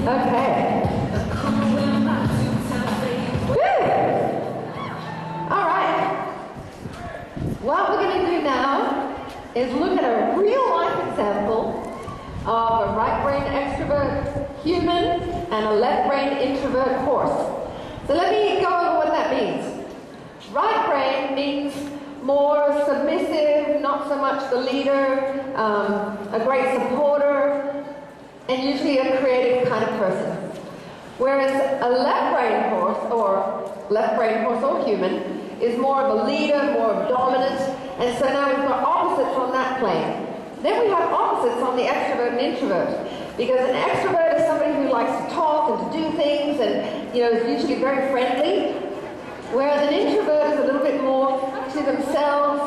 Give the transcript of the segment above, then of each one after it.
Okay. Woo! All right. What we're going to do now is look at a real-life example of a right-brain extrovert human and a left-brain introvert horse. So let me go over what that means. Right brain means more submissive, not so much the leader, a great supporter, and usually a creative kind of person. Whereas a left-brain horse or human is more of a leader, more dominant, and so now we've got opposites on that plane. Then we have opposites on the extrovert and introvert, because an extrovert is somebody who likes to talk and to do things and, you know, is usually very friendly, whereas an introvert is a little bit more to themselves,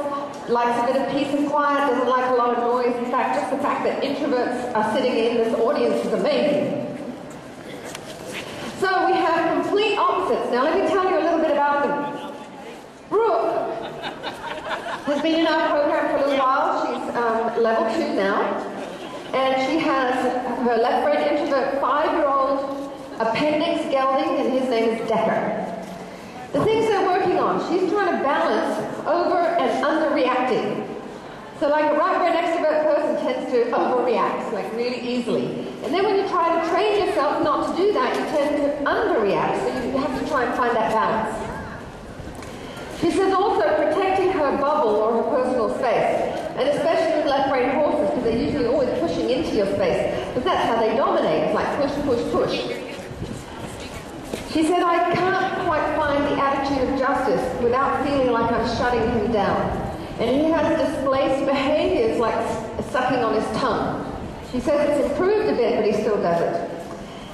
likes a bit of peace and quiet, doesn't like a lot of noise. In fact, just the fact that introverts are sitting in this audience is amazing. So we have complete opposites. Now let me tell you a little bit about them. Brooke has been in our program for a little while. She's level 2 now. And she has her left-brain introvert 5-year-old appendix gelding, and his name is Decker. The things they're working on, she's trying to balance over and underreacting. So like a right-brain extrovert person tends to overreact, like really easily. And then when you try to train yourself not to do that, you tend to underreact, so you have to try and find that balance. She says also protecting her bubble or her personal space, and especially with left-brain horses, because they're usually always pushing into your space, because that's how they dominate. It's like push, push, push. She said, I can't quite find the attitude of justice without feeling like I'm shutting him down. And he has displaced behaviors like sucking on his tongue. She says it's improved a bit, but he still does it.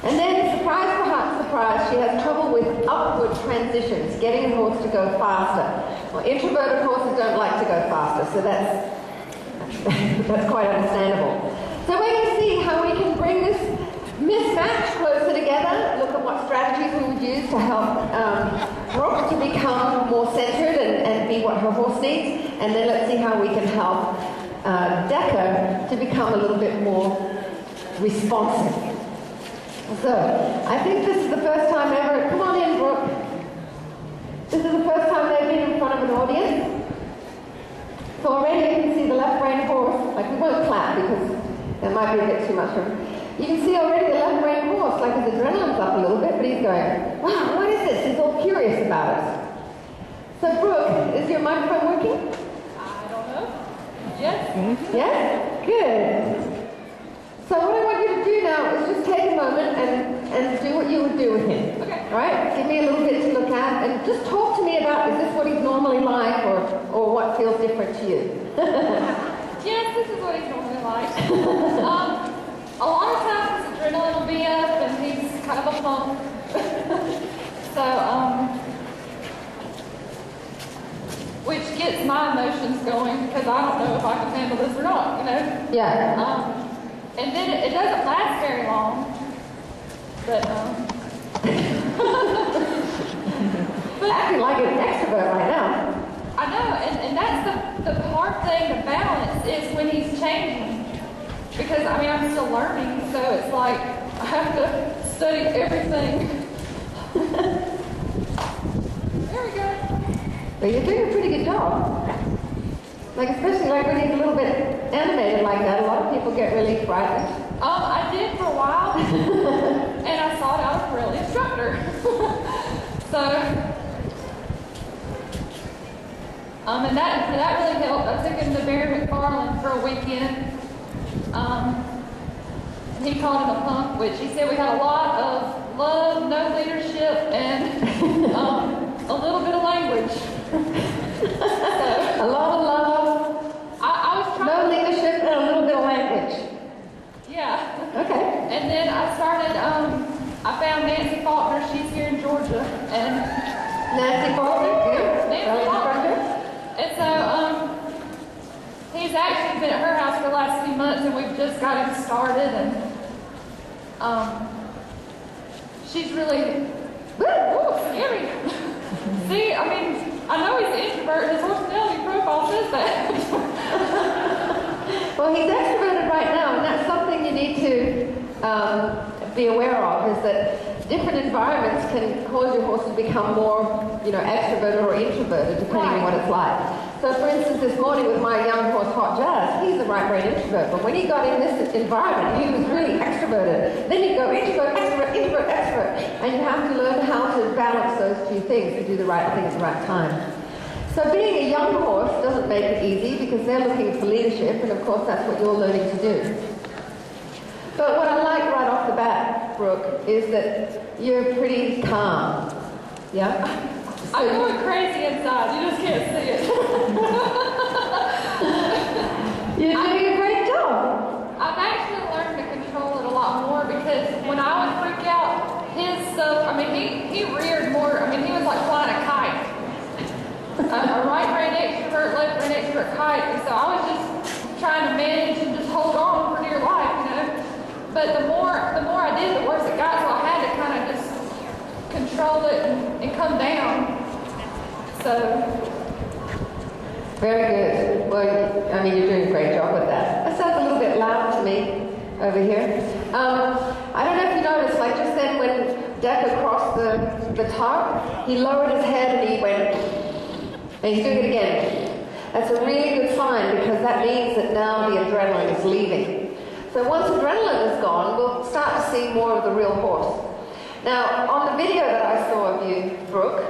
And then, surprise, perhaps surprise, she has trouble with upward transitions, getting a horse to go faster. Well, introverted horses don't like to go faster, so that's quite understandable. So we're going to see how we can bring this mismatch closer together, look at what strategies we would use to help Brooke to become more centered and be what her horse needs, and then let's see how we can help Decker to become a little bit more responsive. So, I think this is the first time ever, come on in, Brooke. This is the first time they've been in front of an audience. So already you can see the left-brain horse, like we won't clap because that might be a bit too much for him. You can see already the left-brain horse, like his adrenaline's up a little bit, but he's going, wow, what is this? He's all curious about it. So Brooke, is your microphone working? I don't know. Yes? Yes? Good. So what I want you to do now is just take a moment and do what you would do with him. Okay. All right? Give me a little bit to look at and just talk to me about, is this what he's normally like or what feels different to you? Yes, this is what he's normally like. A lot of times his adrenaline will be up and he's kind of a punk. So, which gets my emotions going because I don't know if I can handle this or not, you know? Yeah. And then it doesn't last very long, but acting like an extrovert right now. I know, and that's the hard thing to balance is when he's changing. Because, I mean, I'm still learning, so it's like I have to study everything. There we go. But you're doing a pretty good job. Like, especially like when he's a little bit animated like that, a lot of people get really frightened. I did for a while, and I sought out a Parelli instructor. So, and that really helped. I took him to Barry McFarland for a weekend. He called him a punk, which he said we had a lot of love, no leadership, and a little bit of language. So, a lot of love, I was trying no leadership, and a little bit of language. Yeah. Okay. And then I started, I found Nancy Faulkner. She's here in Georgia. And Nancy Faulkner, good. Nancy Faulkner. And so, he's actually been at her house for the last few months, and we've just got him started. And she's really, scary. See, I mean, I know he's an introvert. His personality profile says that. Well, he's extroverted right now, and that's something you need to be aware of is that different environments can cause your horse to become more, extroverted or introverted, depending on what it's like. So, for instance, this morning with my young horse, Hot Jazz, he's a right-brain introvert, but when he got in this environment, he was really extroverted. Then you go introvert, extrovert, introvert, extrovert, and you have to learn how to balance those two things to do the right thing at the right time. So being a young horse doesn't make it easy because they're looking for leadership, and of course that's what you're learning to do. But what I like right off the bat, Brooke, is that you're pretty calm. Yeah? So I'm going crazy inside. You just can't see it. You're doing a great job. I've actually learned to control it a lot more because when I would freak out, he reared more. He was like flying a kite. A right-brain extrovert, left-brain extrovert kite. And so I was just trying to manage and just hold on for dear life, But the more I did, the worse it got. So I had to kind of just control it and come down. So. Very good. Well, you're doing a great job with that. That sounds a little bit loud to me over here. I don't know if you noticed, like just then when Decker crossed the top, he lowered his head and he went, and he's doing it again. That's a really good sign because that means that now the adrenaline is leaving. So once adrenaline is gone, we'll start to see more of the real horse. Now, on the video that I saw of you, Brooke,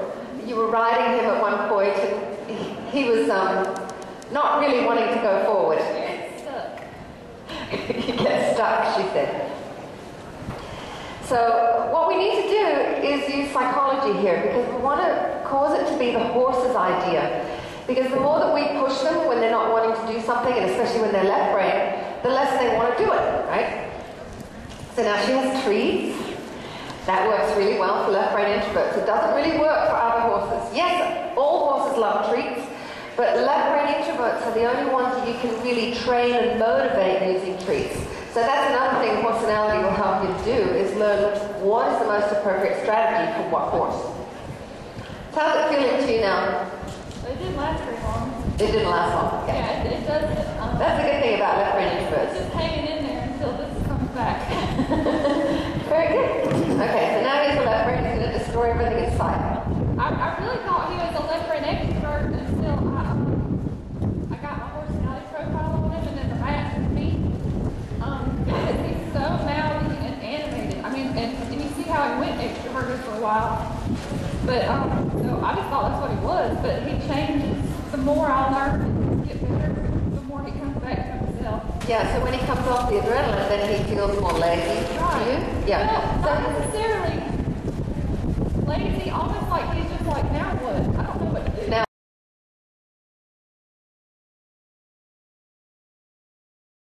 you were riding him at one point and he was not really wanting to go forward. He gets stuck, she said. So what we need to do is use psychology here because we want to cause it to be the horse's idea. Because the more that we push them when they're not wanting to do something, and especially when they're left brain, the less they want to do it, right? So now she has treats. That works really well for left brain introverts. It doesn't really work for other horses. Yes, all horses love treats, but left brain introverts are the only ones that you can really train and motivate using treats. So that's another thing Horsenality will help you do, is learn what is the most appropriate strategy for what horse. So how's it feeling to you now? It didn't last very long. It didn't last long. Okay. Yeah, it doesn't. That's a good thing about left brain It's introverts. just hanging in there until this comes back. Very good. Okay, so now here's the left brain. He's going to destroy everything in sight. I really thought he was a left brain extrovert until I got my Horsenality profile on him and then the match with me. Because he's so mouthy and animated. And you see how he went extroverted for a while. But so I just thought that's what he was. But he changes. The more I learn and get better, the more he comes back to himself. Yeah, so when he comes off the adrenaline, then he feels more lazy. Right. Do you? Yeah. Well, not necessarily lazy, almost like he's just like, now